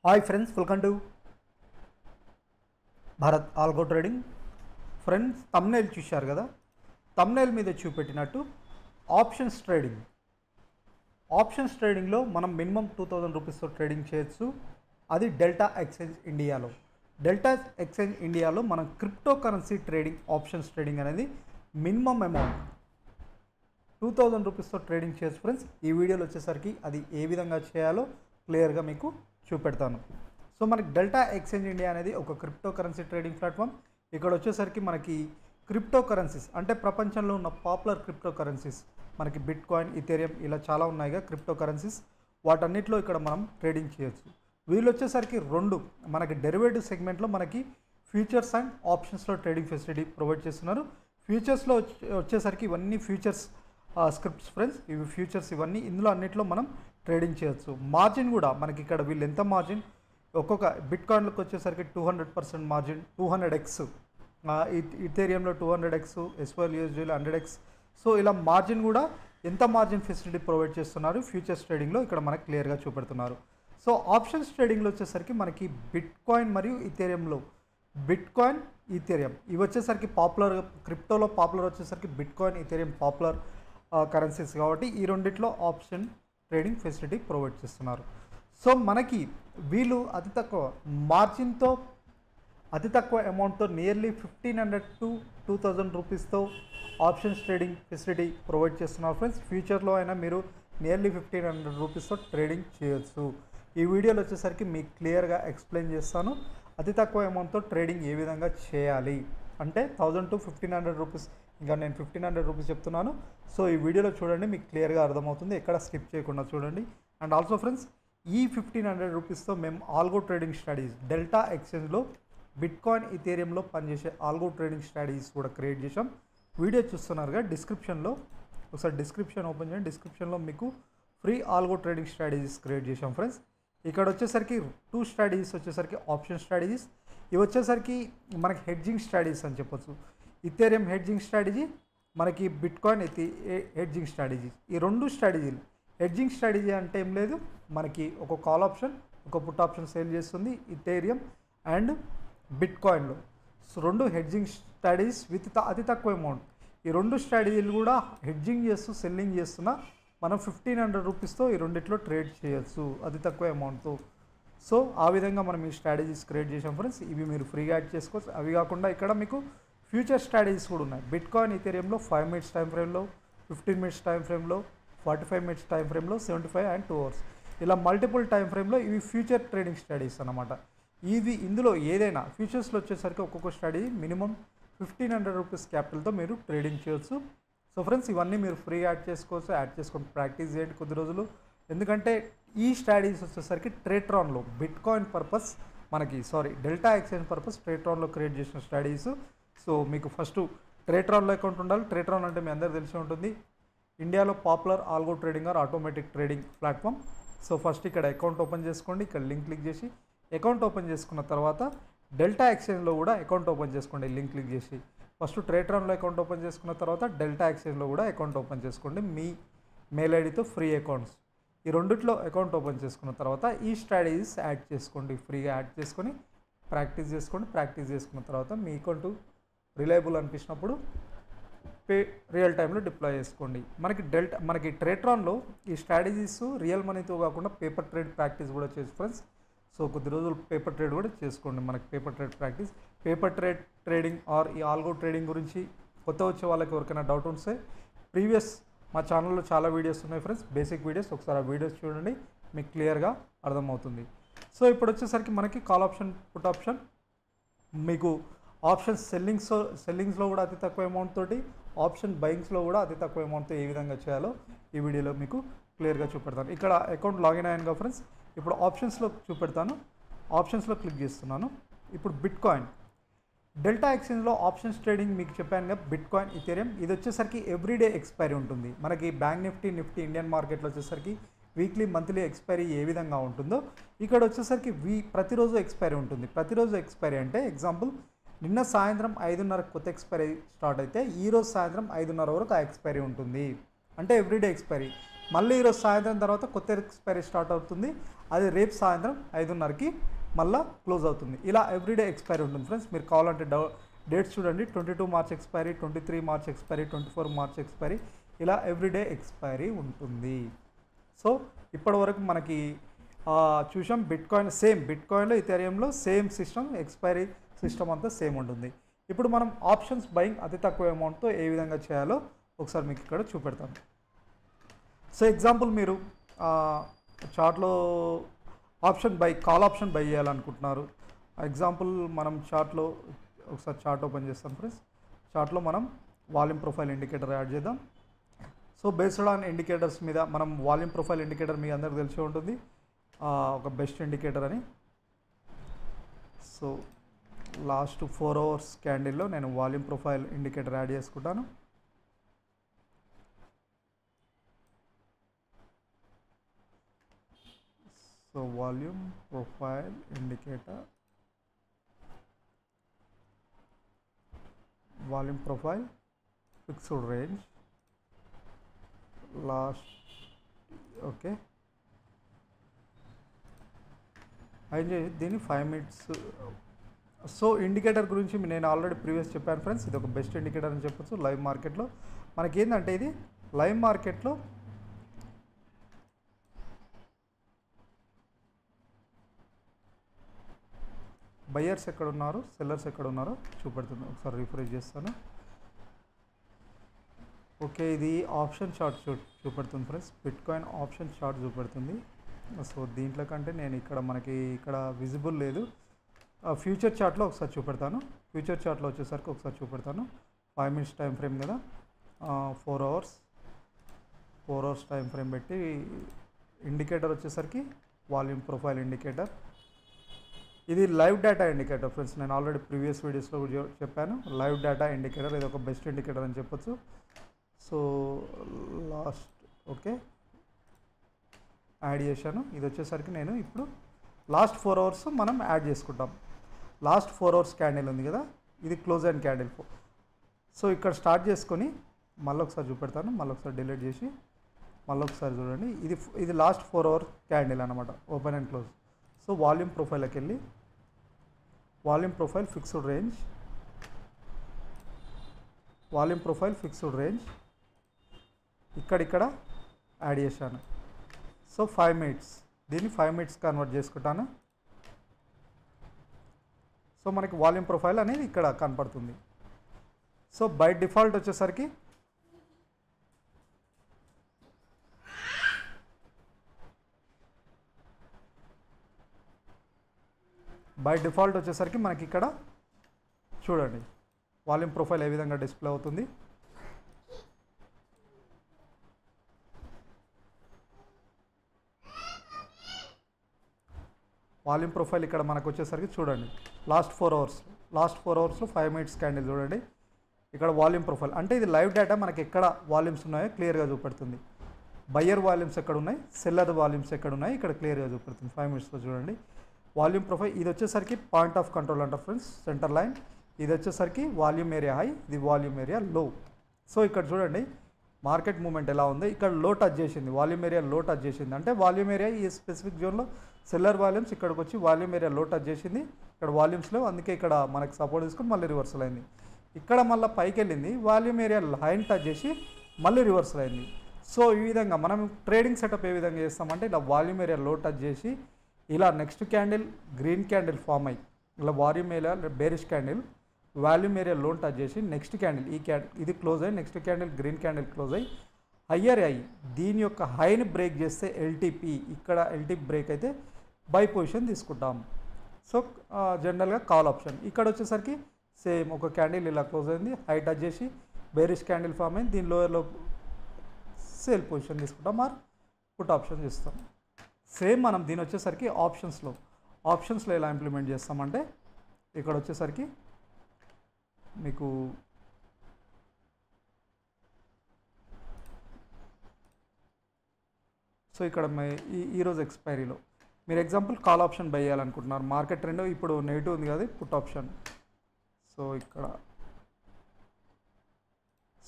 Hi friends, welcome to Bharat algo trading. Friends, thumbnail చూశారు కదా. Thumbnail మీద చూపెట్టినట్టు ఆప్షన్స్ ట్రేడింగ్లో మనం మినిమం 2000 రూపీస్తో ట్రేడింగ్ చేయొచ్చు. అది డెల్టా ఎక్స్చేంజ్ ఇండియాలో మనం crypto currency trading, options trading అనేది మినిమం అమౌంట్ 2000 రూపీస్తో ట్రేడింగ్ చేయొచ్చు. ఫ్రెండ్స్, ఈ వీడియోలో వచ్చేసరికి అది ఏ విధంగా చేయాలో క్లియర్గా మీకు చూపెడతాను. సో మనకి డెల్టా ఎక్స్చేంజ్ ఇండియా అనేది ఒక క్రిప్టో కరెన్సీ ట్రేడింగ్ ప్లాట్ఫామ్. ఇక్కడ వచ్చేసరికి మనకి క్రిప్టో కరెన్సీస్ అంటే ప్రపంచంలో ఉన్న పాపులర్ క్రిప్టో కరెన్సీస్ మనకి బిట్ కాయిన్, ఇథేరియం ఇలా చాలా ఉన్నాయిగా క్రిప్టో కరెన్సీస్. వాటన్నిటిలో ఇక్కడ మనం ట్రేడింగ్ చేయొచ్చు. వీళ్ళు వచ్చేసరికి రెండు మనకి డెరివేటివ్ సెగ్మెంట్లో మనకి ఫ్యూచర్స్ అండ్ ఆప్షన్స్లో ట్రేడింగ్ ఫెసిలిటీ ప్రొవైడ్ చేస్తున్నారు. ఫ్యూచర్స్లో వచ్చేసరికి ఇవన్నీ ఫ్యూచర్స్ స్క్రిప్ట్స్ ఫ్రెండ్స్, ఇవి ఫ్యూచర్స్ ఇవన్నీ ఇందులో అన్నిట్లో మనం ట్రేడింగ్ చేయొచ్చు. మార్జిన్ కూడా మనకి ఇక్కడ వీళ్ళు ఎంత మార్జిన్, ఒక్కొక్క బిట్ కాయిన్లకు వచ్చేసరికి 200% margin, 200x, ఇథేరియంలో 200x, ఎస్వైఎల్ యూఎస్డీలో 100x. So ఇలా మార్జిన్ కూడా ఎంత మార్జిన్ ఫెసిలిటీ ప్రొవైడ్ చేస్తున్నారు ఫ్యూచర్స్ ట్రేడింగ్లో ఇక్కడ మనకు క్లియర్గా చూపెడుతున్నారు. సో ఆప్షన్స్ ట్రేడింగ్లో వచ్చేసరికి మనకి బిట్ కాయిన్ మరియు ఇథేరియంలో ఇథేరియం ఇవి వచ్చేసరికి పాపులర్, క్రిప్టోలో పాపులర్ వచ్చేసరికి bitcoin, Ethereum popular currencies కాబట్టి ఈ రెండిట్లో ఆప్షన్ ట్రేడింగ్ ఫెసిలిటీ ప్రొవైడ్ చేస్తున్నారు. సో మనకి వీళ్ళు అతి తక్కువ మార్జిన్తో, అతి తక్కువ అమౌంట్తో నియర్లీ 1500 to 2000 రూపీస్తో ఆప్షన్స్ ట్రేడింగ్ ఫెసిలిటీ ప్రొవైడ్ చేస్తున్నారు. ఫ్రెండ్స్, ఫ్యూచర్లో అయినా మీరు నియర్లీ 1500 రూపీస్తో ట్రేడింగ్ చేయొచ్చు. ఈ వీడియోలో వచ్చేసరికి మీకు క్లియర్గా ఎక్స్ప్లెయిన్ చేస్తాను అతి తక్కువ అమౌంట్తో ట్రేడింగ్ ఏ విధంగా చేయాలి. అంటే 1000 to 1500 రూపీస్, ఇంకా నేను 1500 రూపీస్ చెప్తున్నాను. సో ఈ వీడియోలో చూడండి, మీకు క్లియర్గా అర్థమవుతుంది, ఎక్కడ స్కిప్ చేయకుండా చూడండి. అండ్ ఆల్సో ఫ్రెండ్స్, ఈ 1500 రూపీస్తో మేము ఆల్గో ట్రేడింగ్ స్ట్రాటజీస్, డెల్టా ఎక్స్చేంజ్లో బిట్ కాయిన్, ఇథేరియంలో పనిచేసే ఆల్గో ట్రేడింగ్ స్ట్రాటజీస్ కూడా క్రియేట్ చేసాం. వీడియో చూస్తున్నారుగా, డిస్క్రిప్షన్లో ఒకసారి డిస్క్రిప్షన్ ఓపెన్ చేయండి. డిస్క్రిప్షన్లో మీకు free algo trading strategies create చేసాం. ఫ్రెండ్స్, ఇక్కడ వచ్చేసరికి 2 స్ట్రాటజీస్ వచ్చేసరికి ఆప్షన్ స్ట్రాటజీస్, ఇవి వచ్చేసరికి మనకి హెడ్జింగ్ స్ట్రాటజీస్ అని చెప్పొచ్చు. ఇథేరియం హెడ్జింగ్ స్ట్రాటజీ, మనకి బిట్ కాయిన్ హెడ్జింగ్ స్ట్రాటజీస్. ఈ రెండు స్ట్రాటజీలు, హెడ్జింగ్ స్ట్రాటజీ అంటే ఏం లేదు, మనకి ఒక కాల్ ఆప్షన్, ఒక పుట్ ఆప్షన్ సేల్ చేస్తుంది ఇథేరియం అండ్ బిట్ కాయిన్లో. సో రెండు హెడ్జింగ్ స్ట్రాటజీస్ విత్ అతి తక్కువ అమౌంట్. ఈ రెండు స్ట్రాటజీలు కూడా హెడ్జింగ్ చేస్తూ సెల్లింగ్ చేస్తున్నా మనం 1500 రూపీస్తో ఈ రెండిట్లో ట్రేడ్ చేయొచ్చు అతి తక్కువ అమౌంట్తో. సో ఆ విధంగా మనం ఈ స్ట్రాటజీస్ క్రియేట్ చేసాం ఫ్రెండ్స్. ఇవి మీరు ఫ్రీగా యాడ్ చేసుకోవచ్చు. అవి కాకుండా ఇక్కడ మీకు ఫ్యూచర్ స్ట్రాటజీస్ కూడా ఉన్నాయి. బిట్ కాయిన్, ఇథేరియంలో 5 minutes టైం ఫ్రేమ్లో, 15 minutes టైం ఫ్రేమ్లో, 45 minutes టైం ఫ్రేమ్లో, 75 and 2 hours ఇలా మల్టిపుల్ టైం ఫ్రేమ్లో ఇవి ఫ్యూచర్ ట్రేడింగ్ స్ట్రాటజీస్ అన్నమాట. ఇది ఇందులో ఏదైనా ఫ్యూచర్స్లో వచ్చేసరికి ఒక్కొక్క స్ట్రాటజీ మినిమం 1500 రూపీస్ క్యాపిటల్తో మీరు ట్రేడింగ్ చేయొచ్చు. సో ఫ్రెండ్స్, ఇవన్నీ మీరు ఫ్రీ యాడ్ చేసుకోవచ్చు. యాడ్ చేసుకొని ప్రాక్టీస్ చేయండి కొద్ది రోజులు. ఎందుకంటే ఈ స్ట్రాటజీస్ వచ్చేసరికి ట్రేట్రాన్లో bitcoin purpose Delta exchange purpose ట్రేట్రాన్లో క్రియేట్ చేసిన స్ట్రాటజీస్. సో మీకు ఫస్ట్ ట్రేట్రాన్లో అకౌంట్ ఉండాలి. ట్రేట్రాన్ అంటే మీ అందరికీ తెలిసి ఉంటుంది, ఇండియాలో popular algo trading or automatic trading platform. So first ఇక్కడ అకౌంట్ ఓపెన్ చేసుకోండి. ఇక్కడ లింక్ క్లిక్ చేసి అకౌంట్ ఓపెన్ చేసుకున్న తర్వాత డెల్టా ఎక్స్చేంజ్లో కూడా అకౌంట్ ఓపెన్ చేసుకోండి. లింక్ క్లిక్ చేసి ఫస్ట్ ట్రేట్రాన్లో అకౌంట్ ఓపెన్ చేసుకున్న తర్వాత డెల్టా ఎక్స్చేంజ్లో కూడా అకౌంట్ ఓపెన్ చేసుకోండి. మీ మెయిల్ ఐడితో ఫ్రీ అకౌంట్స్, ఈ రెండిట్లో అకౌంట్ ఓపెన్ చేసుకున్న తర్వాత ఈ స్ట్రాటజీస్ యాడ్ చేసుకోండి. ఫ్రీగా యాడ్ చేసుకొని ప్రాక్టీస్ చేసుకోండి. ప్రాక్టీస్ చేసుకున్న తర్వాత మీ అకౌంట్ రిలయబుల్ అనిపించినప్పుడు రియల్ టైంలో డిప్లాయ్ చేసుకోండి. మనకి ట్రేట్రాన్లో ఈ స్ట్రాటజీస్ రియల్ మనీతో కాకుండా పేపర్ ట్రేడ్ ప్రాక్టీస్ కూడా చేసి ఫ్రెండ్స్. సో కొద్ది రోజులు పేపర్ ట్రేడ్ కూడా చేసుకోండి. మనకి paper trade practice, paper trading are ఈ ఆల్గో ట్రేడింగ్ గురించి కొత్త వచ్చే వాళ్ళకి ఎవరికైనా డౌట్ ఉంటే ప్రీవియస్ మా ఛానల్లో చాలా వీడియోస్ ఉన్నాయి ఫ్రెండ్స్, బేసిక్ వీడియోస్. ఒకసారి ఆ వీడియోస్ చూడండి, మీకు క్లియర్గా అర్థమవుతుంది. సో ఇప్పుడు వచ్చేసరికి మనకి కాల్ ఆప్షన్, పుట్ ఆప్షన్, మీకు ఆప్షన్ సెల్లింగ్స్లో కూడా అతి తక్కువ అమౌంట్ తోటి, ఆప్షన్ బయింగ్స్లో కూడా అతి తక్కువ అమౌంట్తో ఏ విధంగా చేయాలో ఈ వీడియోలో మీకు క్లియర్గా చూపెడతాను. ఇక్కడ అకౌంట్ లాగిన్ అయ్యాను ఫ్రెండ్స్. ఇప్పుడు ఆప్షన్స్లో చూపెడతాను. ఆప్షన్స్లో క్లిక్ చేస్తున్నాను. ఇప్పుడు బిట్ కాయిన్, డెల్టా ఎక్స్చేంజ్లో ఆప్షన్స్ ట్రేడింగ్ మీకు చెప్పాను కదా, బిట్ కాయిన్, ఇథేరియం. ఇది వచ్చేసరికి ఎవ్రీడే ఎక్స్పైరీ ఉంటుంది. మనకి బ్యాంక్ నిఫ్టీ ఇండియన్ మార్కెట్లో వచ్చేసరికి వీక్లీ, మంత్లీ ఎక్స్పైరీ ఏ విధంగా ఉంటుందో ఇక్కడ వచ్చేసరికి ప్రతిరోజు ఎక్స్పైరీ ఉంటుంది. ప్రతిరోజు ఎక్స్పైరీ అంటే ఎగ్జాంపుల్, నిన్న సాయంత్రం 5:30 కొత్త ఎక్స్పైరీ స్టార్ట్ అయితే ఈరోజు సాయంత్రం 5:30 వరకు ఆ ఎక్స్పైరీ ఉంటుంది. అంటే ఎవ్రీడే ఎక్స్పైరీ. మళ్ళీ ఈరోజు సాయంత్రం తర్వాత కొత్త ఎక్స్పైరీ స్టార్ట్ అవుతుంది, అది రేపు సాయంత్రం 5:30కి మళ్ళీ క్లోజ్ అవుతుంది. ఇలా ఎవ్రీడే ఎక్స్పైరీ ఉంటుంది ఫ్రెండ్స్. మీరు కావాలంటే డేట్స్ చూడండి, 22 March expiry, 23 March expiry, 24 March expiry, ఇలా ఎవ్రీడే ఎక్స్పైరీ ఉంటుంది. సో ఇప్పటివరకు మనకి చూసాం బిట్కాయిన్లో ఇథెరియంలో సేమ్ సిస్టమ్, ఎక్స్పైరీ సిస్టమ్ అంతా సేమ్ ఉంటుంది. ఇప్పుడు మనం ఆప్షన్స్ బయింగ్ అతి తక్కువ అమౌంట్తో ఏ విధంగా చేయాలో ఒకసారి మీకు ఇక్కడ చూపెడతాను. సో ఎగ్జాంపుల్ మీరు చార్ట్లో కాల్ ఆప్షన్ బై చేయాలనుకుంటున్నారు. ఎగ్జాంపుల్ మనం చార్ట్లో ఒకసారి చార్ట్ ఓపెన్ చేస్తాం ఫ్రెండ్స్. చార్ట్లో మనం వాల్యూమ్ ప్రొఫైల్ ఇండికేటర్ యాడ్ చేద్దాం. సో బేస్డ్ ఆన్ ఇండికేటర్స్ మీద మనం వాల్యూమ్ ప్రొఫైల్ ఇండికేటర్ మీ అందరికి తెలిసి ఉంటుంది, ఒక బెస్ట్ ఇండికేటర్ అని. సో లాస్ట్ 4 అవర్స్ క్యాండిల్లో నేను వాల్యూమ్ ప్రొఫైల్ ఇండికేటర్ యాడ్ చేసుకుంటాను. So volume profile indicator, volume profile fixed range last, okay అయితే దీన్ని 5 minutes. సో ఇండికేటర్ గురించి నేను ఆల్రెడీ ప్రీవియస్ చెప్పాను ఫ్రెండ్స్, ఇది ఒక బెస్ట్ ఇండికేటర్ అని చెప్పొచ్చు లైవ్ మార్కెట్లో. మనకేంటంటే ఇది లైవ్ మార్కెట్లో బయ్యర్స్ ఎక్కడ ఉన్నారు, సెల్లర్స్ ఎక్కడ ఉన్నారో చూపెడుతుంది. ఒకసారి రిఫ్రెష్ చేస్తాను. ఓకే, ఇది ఆప్షన్ చార్ట్ చూపెడుతుంది ఫ్రెండ్స్, బిట్కాయిన్ ఆప్షన్ చార్ట్ చూపెడుతుంది. సో దీంట్లో కంటే నేను మనకి ఇక్కడ విజిబుల్ లేదు. ఫ్యూచర్ చార్ట్లో ఒకసారి చూపెడతాను. ఫ్యూచర్ చార్ట్లో వచ్చేసరికి ఒకసారి చూపెడతాను. 5 minutes టైం ఫ్రేమ్ కదా, 4 అవర్స్ టైం ఫ్రేమ్ పెట్టి ఇండికేటర్ వచ్చేసరికి వాల్యూమ్ ప్రొఫైల్ ఇండికేటర్. ఇది లైవ్ డేటా ఇండికేటర్ ఫ్రెండ్స్, నేను ఆల్రెడీ ప్రీవియస్ వీడియోస్లో కూడా చెప్పాను. లైవ్ డేటా ఇండికేటర్, ఇది ఒక బెస్ట్ ఇండికేటర్ అని చెప్పొచ్చు. సో లాస్ట్ ఓకే యాడ్ చేశాను. ఇది వచ్చేసరికి నేను ఇప్పుడు లాస్ట్ 4 అవర్స్ మనం యాడ్ చేసుకుంటాం. లాస్ట్ 4 అవర్స్ క్యాండిల్ ఉంది కదా, ఇది క్లోజ్ అండ్ క్యాండిల్. సో ఇక్కడ స్టార్ట్ చేసుకొని మళ్ళీ ఒకసారి చూపెడతాను, మళ్ళీ ఒకసారి డిలీట్ చేసి మళ్ళీ ఒకసారి చూడండి. ఇది లాస్ట్ 4 అవర్ క్యాండిల్ అనమాట, open and close. So volume ప్రొఫైల్కి వెళ్ళి volume profile fixed range, volume profile fixed range ఇక్కడ యాడ్ చేశాను. సో 5 minutes, దీన్ని 5 minutes కన్వర్ట్ చేసుకుంటాను. సో మనకి వాల్యూమ్ ప్రొఫైల్ అనేది ఇక్కడ కనపడుతుంది. సో బై డిఫాల్ట్ వచ్చేసరికి మనకి ఇక్కడ చూడండి వాల్యూమ్ ప్రొఫైల్ ఏ విధంగా డిస్ప్లే అవుతుంది. వాల్యూమ్ ప్రొఫైల్ ఇక్కడ మనకు వచ్చేసరికి చూడండి లాస్ట్ 4 అవర్స్లో 5 minutes క్యాండిల్ చూడండి. ఇక్కడ వాల్యూమ్ ప్రొఫైల్ అంటే ఇది లైవ్ డేటా, మనకి ఎక్కడ వాల్యూమ్స్ ఉన్నాయో క్లియర్గా చూపెడుతుంది. బయ్యర్ వాల్యూమ్స్ ఎక్కడ ఉన్నాయి, సెల్లర్ వాల్యూమ్స్ ఎక్కడ ఉన్నాయి ఇక్కడ క్లియర్గా చూపెడుతుంది. 5 minutesలో చూడండి వాల్యూమ్ ప్రొఫైల్. ఇది వచ్చేసరికి పాయింట్ ఆఫ్ కంట్రోల్ అంటారు ఫ్రెండ్స్, సెంటర్ లైన్. ఇది వచ్చేసరికి వాల్యూమ్ ఏరియా హై, ఇది వాల్యూమ్ ఏరియా లో. సో ఇక్కడ చూడండి మార్కెట్ మూమెంట్ ఎలా ఉంది. ఇక్కడ లో టచ్ చేసింది, వాల్యూమ్ ఏరియా లో టచ్ చేసింది, అంటే వాల్యూమ్ ఏరియా ఈ స్పెసిఫిక్ జోన్లో సెల్లర్ వాల్యూమ్స్ ఇక్కడికి వచ్చి వాల్యూమ్ ఏరియా లో టచ్ చేసింది. ఇక్కడ వాల్యూమ్స్ లేవు, అందుకే ఇక్కడ మనకి సపోర్ట్ తీసుకుని మళ్ళీ రివర్సల్ అయింది. ఇక్కడ మళ్ళీ పైకి వెళ్ళింది, వాల్యూమ్ ఏరియా హైని టచ్ చేసి మళ్ళీ రివర్సల్ అయింది. సో ఈ విధంగా మనం ట్రేడింగ్ సెటప్ ఏ విధంగా చేస్తామంటే ఇలా వాల్యూమ్ ఏరియా లో టచ్ చేసి ఇలా next candle green candle form అయ్యి ఇలా volume area bearish candle volume area లోన్ టచ్ చేసి నెక్స్ట్ క్యాండిల్ ఇది క్లోజ్ అయ్యి next candle green candle close అయ్యి హయ్యర్ అయ్యి దీని యొక్క హైని బ్రేక్ చేస్తే ఎల్టీపీ, ఇక్కడ ఎల్టీపీ బ్రేక్ అయితే బై పొజిషన్ తీసుకుంటాం. సో జనరల్గా కాల్ ఆప్షన్. ఇక్కడ వచ్చేసరికి సేమ్ ఒక క్యాండిల్ ఇలా క్లోజ్ అయింది, హై టచ్ చేసి బేరిష్ క్యాండిల్ ఫామ్ అయింది, దీని లోయర్లో సేల్ పొజిషన్ తీసుకుంటాం ఆర్ పుట్ ఆప్షన్ చేస్తాం. సేమ్ మనం దీని వచ్చేసరికి ఆప్షన్స్లో ఎలా ఇంప్లిమెంట్ చేస్తామంటే ఇక్కడ వచ్చేసరికి మీకు సో ఇక్కడ ఈరోజు ఎక్స్పైరీలో మీరు ఎగ్జాంపుల్ కాల్ ఆప్షన్ బై చేయాలనుకుంటున్నారు, మార్కెట్ ట్రెండ్ ఇప్పుడు నెగిటివ్ ఉంది కదా, పుట్ ఆప్షన్. సో ఇక్కడ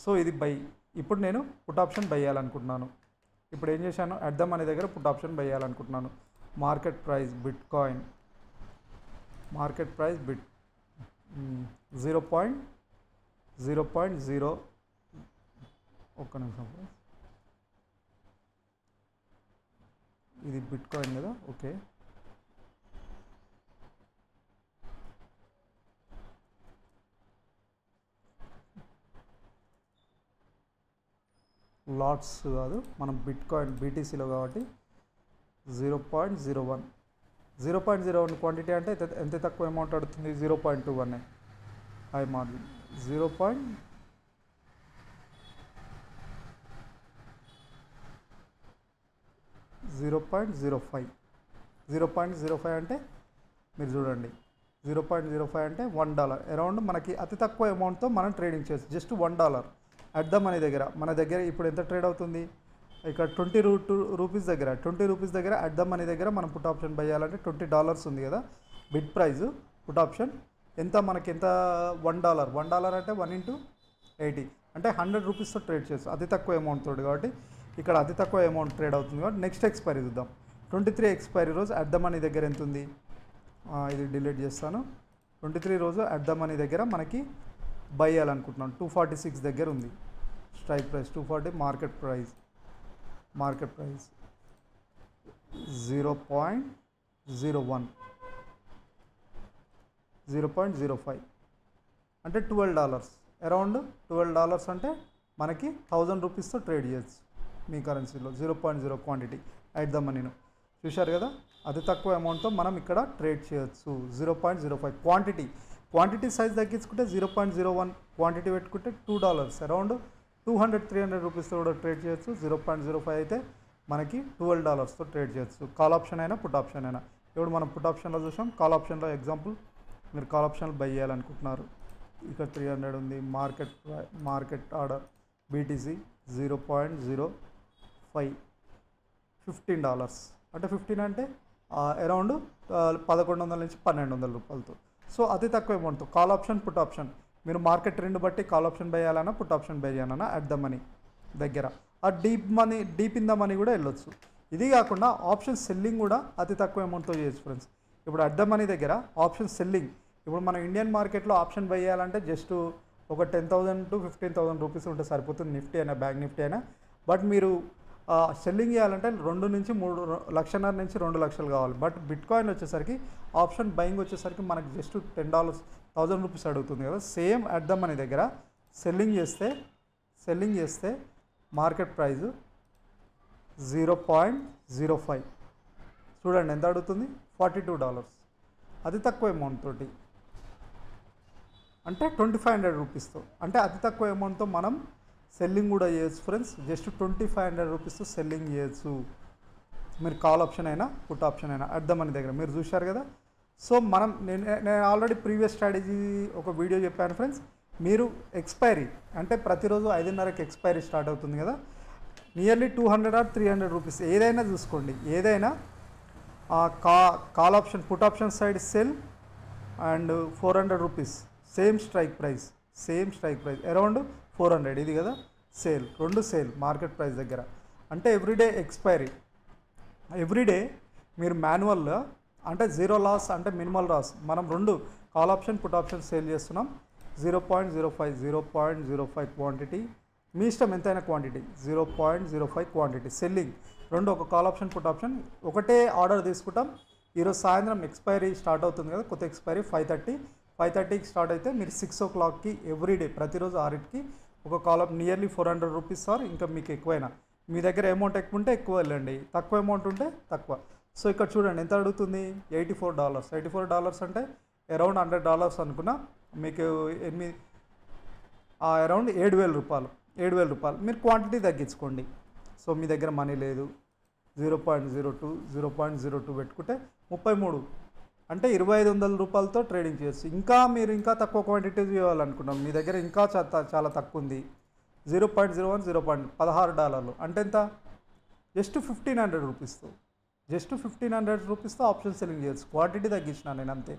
సో ఇది బై, ఇప్పుడు నేను పుట్ ఆప్షన్ బై చేయాలనుకుంటున్నాను. ఇప్పుడు ఏం చేశాను, అట్ ద మనీ దగ్గర పుట్ ఆప్షన్ బై చేయాలనుకుంటున్నాను. Market price bit coin, market price bit 0.0 ఒక్క నిమిషం, ఇది బిట్ కాయిన్ కదా, ఓకే. లాట్స్ కాదు, మనం బిట్ కాయిన్ బీటీసీలో కాబట్టి 0.01 క్వాంటిటీ అంటే ఎంత తక్కువ అమౌంట్ అడుగుతుంది, 0.21 హై మార్జిన్ 0.05 అంటే మీరు చూడండి 0.05 అంటే $1 అరౌండ్ మనకి అతి తక్కువ అమౌంట్తో మనం ట్రేడింగ్ చేయొచ్చు. జస్ట్ $1 అట్ ద మనీ దగ్గర. మన దగ్గర ఇప్పుడు ఎంత ట్రేడ్ అవుతుంది, ఇక్కడ 20 రూపీస్ దగ్గర, 20 రూపీస్ దగ్గర అట్ ద మనీ దగ్గర మనం పుట్ ఆప్షన్ బై చేయాలంటే $20 ఉంది కదా బిడ్ ప్రైస్. పుట్ ఆప్షన్ ఎంత మనకి ఎంత $1 అంటే 1 × 80 అంటే 100 రూపీస్తో ట్రేడ్ చేయొచ్చు అతి తక్కువ అమౌంట్ తోటి. కాబట్టి ఇక్కడ అతి తక్కువ అమౌంట్ ట్రేడ్ అవుతుంది కాబట్టి నెక్స్ట్ ఎక్స్పైరీ చూద్దాం. 23 ఎక్స్పైరీ రోజు అట్ ద మనీ దగ్గర ఎంత ఉంది, ఇది డిలీట్ చేస్తాను. 23 రోజు అట్ ద మనీ దగ్గర మనకి బై చేయాలనుకుంటున్నాను. 246 దగ్గర ఉంది స్ట్రైక్ ప్రైస్, 240 మార్కెట్ ప్రైస్ 0.05 అంటే $12 అరౌండ్ $12 అంటే మనకి 1000 రూపీస్తో ట్రేడ్ చేయొచ్చు మీ కరెన్సీలో. 0.0 క్వాంటిటీ అట్ ద మనీను చూశారు కదా, అతి తక్కువ అమౌంట్తో మనం ఇక్కడ ట్రేడ్ చేయొచ్చు. 0.05 క్వాంటిటీ సైజ్ తగ్గించుకుంటే 0.01 క్వాంటిటీ పెట్టుకుంటే $2 అరౌండ్ 200-300 రూపీస్తో కూడా ట్రేడ్ చేయొచ్చు. 0.05 అయితే మనకి $12తో ట్రేడ్ చేయొచ్చు. కాల్ ఆప్షన్ అయినా పుట్ ఆప్షన్ అయినా. ఇప్పుడు మనం పుట్ ఆప్షన్లో చూసాం, కాల్ ఆప్షన్లో ఎగ్జాంపుల్ మీరు కాల్ ఆప్షన్లో బై చేయాలనుకుంటున్నారు. ఇక్కడ 300 ఉంది. మార్కెట్ ఆర్డర్ బీటీసీ 0.05 $15 అంటే 15 అంటే అరౌండ్ 1100 నుంచి 1200 రూపాయలతో. సో అతి తక్కువ అమౌంట్తో కాల్ ఆప్షన్ పుట్ ఆప్షన్ మీరు మార్కెట్ ట్రెండ్ బట్టి కాల్ ఆప్షన్ బై చేయాలన్నా పుట్ ఆప్షన్ బై చేయాలన్నా అట్ ద మనీ దగ్గర. ఆ డీప్ ఇన్ ద మనీ కూడా వెళ్ళొచ్చు. ఇది కాకుండా ఆప్షన్ సెల్లింగ్ కూడా అతి తక్కువ అమౌంట్తో చేయొచ్చు ఫ్రెండ్స్. ఇప్పుడు అట్ ద మనీ దగ్గర ఆప్షన్ సెల్లింగ్, ఇప్పుడు మన ఇండియన్ మార్కెట్లో ఆప్షన్ బై చేయాలంటే జస్ట్ ఒక 10,000 to 15,000 రూపీస్ ఉంటే సరిపోతుంది, నిఫ్టీ అయినా బ్యాంక్ నిఫ్టీ అయినా. బట్ మీరు సెల్లింగ్ చేయాలంటే 2 నుంచి 3 లక్షన్నర నుంచి 2 లక్షలు కావాలి. బట్ బిట్ కాయిన్ వచ్చేసరికి ఆప్షన్ బయింగ్ వచ్చేసరికి మనకి జస్ట్ $10 1000 రూపీస్ అడుగుతుంది కదా. సేమ్ అట్ ద మనీ దగ్గర సెల్లింగ్ చేస్తే మార్కెట్ ప్రైస్ 0.05 చూడండి ఎంత అడుగుతుంది, $42 అతి తక్కువ అమౌంట్ తోటి, అంటే 2500 రూపీస్తో. అంటే అతి తక్కువ అమౌంట్తో మనం సెల్లింగ్ కూడా చేయొచ్చు ఫ్రెండ్స్. జస్ట్ 2500 రూపీస్తో సెల్లింగ్ చేయొచ్చు. మీరు కాల్ ఆప్షన్ అయినా పుట్ ఆప్షన్ అయినా అట్ ద మనీ దగ్గర మీరు చూశారు కదా. సో నేను ఆల్రెడీ ప్రీవియస్ స్ట్రాటజీ ఒక వీడియో చెప్పాను ఫ్రెండ్స్. మీరు ఎక్స్పైరీ అంటే ప్రతిరోజు 5:30కి ఎక్స్పైరీ స్టార్ట్ అవుతుంది కదా, నియర్లీ 200 or 300 రూపీస్ ఏదైనా చూసుకోండి. ఏదైనా call option put option side cell and 400 rupees same strike price around 400 ఇది కదా సేల్, 2 సేల్ మార్కెట్ ప్రైస్ దగ్గర. అంటే ఎవ్రీడే ఎక్స్పైరీ, ఎవ్రీడే మీరు మాన్యువల్గా అంటే 0 లాస్ అంటే మినిమల్ లాస్. మనం 2 call option put option sell చేస్తున్నాం. 0.05 క్వాంటిటీ మీ ఇష్టం ఎంతైనా క్వాంటిటీ, 0.05 క్వాంటిటీ సెల్లింగ్. 2 ఒక కాల్ ఆప్షన్ పుట్ ఆప్షన్ ఒకటే ఆర్డర్ తీసుకుంటాం. ఈరోజు సాయంత్రం ఎక్స్పైరీ స్టార్ట్ అవుతుంది కదా, కొత్త ఎక్స్పైరీ 5:30కి స్టార్ట్ అయితే మీరు 6 o'clockకి ఎవ్రీడే ప్రతిరోజు 6కి ఒక కాల్ నియర్లీ 400 రూపీస్ సార్. ఇంకా మీకు ఎక్కువైనా మీ దగ్గర అమౌంట్ ఎక్కువ ఉంటే ఎక్కువ వెళ్ళండి, తక్కువ అమౌంట్ ఉంటే తక్కువ. సో ఇక్కడ చూడండి ఎంత అడుగుతుంది, $84 అంటే అరౌండ్ $100 అనుకున్నా మీకు అరౌండ్ 7,000 రూపాయలు. మీరు క్వాంటిటీ తగ్గించుకోండి. సో మీ దగ్గర మనీ లేదు, 0.02 పెట్టుకుంటే 33 అంటే 2,500 రూపాయలతో ట్రేడింగ్ చేయొచ్చు. మీరు ఇంకా తక్కువ క్వాంటిటీ చేయాలనుకున్నాం, మీ దగ్గర ఇంకా చాలా తక్కువ ఉంది, 0.01 $16 అంటే ఎంత, జస్ట్ 1,500 రూపీస్తో ఆప్షన్ సెల్లింగ్ చేయొచ్చు. క్వాంటిటీ తగ్గించిన నేను అంతే.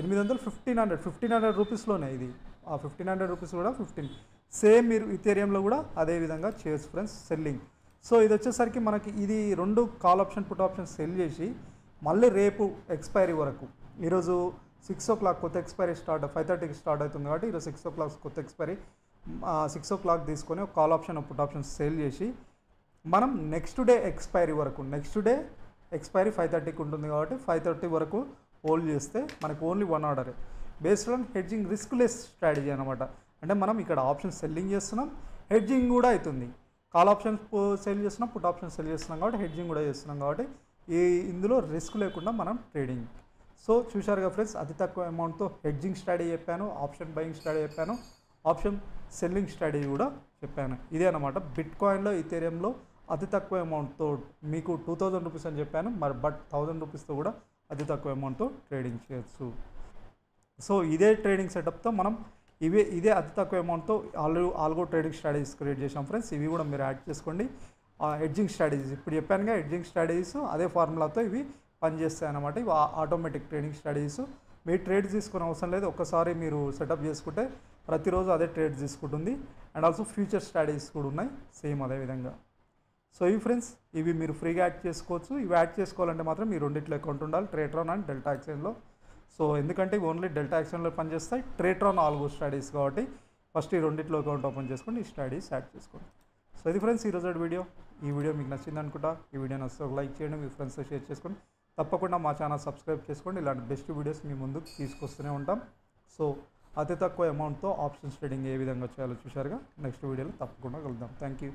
1,500 రూపీస్లోనే ఇది. ఆ 1,500 రూపీస్ కూడా 15 సేమ్ మీరు ఇథేరియంలో కూడా అదే విధంగా చేయొచ్చు ఫ్రెండ్స్ సెల్లింగ్. సో ఇది వచ్చేసరికి మనకి ఇది 2 call option put option cell చేసి మళ్ళీ రేపు ఎక్స్పైరీ వరకు ఈరోజు 6 o'clock కొత్త ఎక్స్పైరీ 5:30కి స్టార్ట్ అవుతుంది కాబట్టి ఈరోజు 6 o'clock కొత్త ఎక్స్పైరీ 6 o'clock తీసుకొని ఒక call option put option sale చేసి మనం నెక్స్ట్ డే ఎక్స్పైరీ వరకు నెక్స్ట్ డే ఎక్స్పైరీ 5:30కి ఉంటుంది కాబట్టి 5:30 వరకు హోల్డ్ చేస్తే మనకు only 1 order based on hedging risk less strategy అనమాట. అంటే మనం ఇక్కడ ఆప్షన్ సెల్లింగ్ చేస్తున్నాం, హెడ్జింగ్ కూడా అవుతుంది. కాల్ ఆప్షన్ సెల్ చేస్తున్నాం, పుట్ ఆప్షన్ సెల్ చేస్తున్నాం కాబట్టి హెడ్జింగ్ కూడా చేస్తున్నాం కాబట్టి ఇందులో రిస్క్ లేకుండా మనం ట్రేడింగ్. సో చూశారుగా ఫ్రెండ్స్, అతి తక్కువ అమౌంట్తో హెడ్జింగ్ స్ట్రాటజీ చెప్పాను, ఆప్షన్ బయింగ్ స్ట్రాటజీ చెప్పాను, ఆప్షన్ సెల్లింగ్ స్ట్రాటజీ కూడా చెప్పాను. ఇదే అనమాట బిట్ కాయిన్లో ఈథెరియంలో అతి తక్కువ అమౌంట్తో మీకు 2000 రూపీస్ అని చెప్పాను, మరి బట్ 1000 రూపీస్తో కూడా అతి తక్కువ అమౌంట్తో ట్రేడింగ్ చేయొచ్చు. సో ఇదే ట్రేడింగ్ సెటప్తో మనం ఇదే అతి తక్కువ అమౌంట్తో ఆల్గో ట్రేడింగ్ స్ట్రాటజీస్ క్రియేట్ చేసాం ఫ్రెండ్స్. ఇవి కూడా మీరు యాడ్ చేసుకోండి. హెడ్జింగ్ స్ట్రాటజీస్ ఇప్పుడు చెప్పానుగా, హెడ్జింగ్ స్ట్రాటజీస్ అదే ఫార్ములాతో ఇవి పనిచేస్తాయి అన్నమాట. ఇవి ఆటోమేటిక్ ట్రేడింగ్ స్ట్రాటజీస్. మీరు ట్రేడ్స్ తీసుకునే అవసరం లేదు, ఒక్కసారి మీరు సెటప్ చేసుకుంటే ప్రతిరోజు అదే ట్రేడ్స్ తీసుకుంటుంది. అండ్ ఆల్సో ఫ్యూచర్ స్ట్రాటజీస్ కూడా ఉన్నాయి సేమ్ అదే విధంగా. సో ఇవి ఫ్రెండ్స్, ఇవి మీరు ఫ్రీగా యాడ్ చేసుకోవచ్చు. ఇవి యాడ్ చేసుకోవాలంటే మాత్రం మీ రెండిట్లో అకౌంట్ ఉండాలి, ట్రేట్రాన్ అండ్ డెల్టా ఎక్స్చేంజ్లో. సో ఎందుకంటే ఇవి ఓన్లీ డెల్టా ఎక్స్చేంజ్లో పనిచేస్తాయి, ట్రేట్రాన్ ఆల్గో స్ట్రాటజీస్ కాబట్టి ఫస్ట్ ఈ రెండిట్లో అకౌంట్ ఓపెన్ చేసుకొని ఈ స్ట్రాటజీస్ యాడ్ చేసుకోండి. సో ఇది ఫ్రెండ్స్ ఈరోజు వీడియో. ఈ వీడియో మీకు నచ్చింది అనుకుంటా. ఈ వీడియో నచ్చితే ఒక లైక్ చేయండి, మీ ఫ్రెండ్స్తో షేర్ చేసుకోండి. తప్పకుండా మా ఛానల్ సబ్స్క్రైబ్ చేసుకోండి. ఇలాంటి బెస్ట్ వీడియోస్ మీ ముందుకు తీసుకొస్తూనే ఉంటాం. సో అతి తక్కువ అమౌంట్తో ఆప్షన్స్ ట్రేడింగ్ ఏ విధంగా చేయాలో చూశారుగా. నెక్స్ట్ వీడియోలో తప్పకుండా కలుద్దాం. Thank you.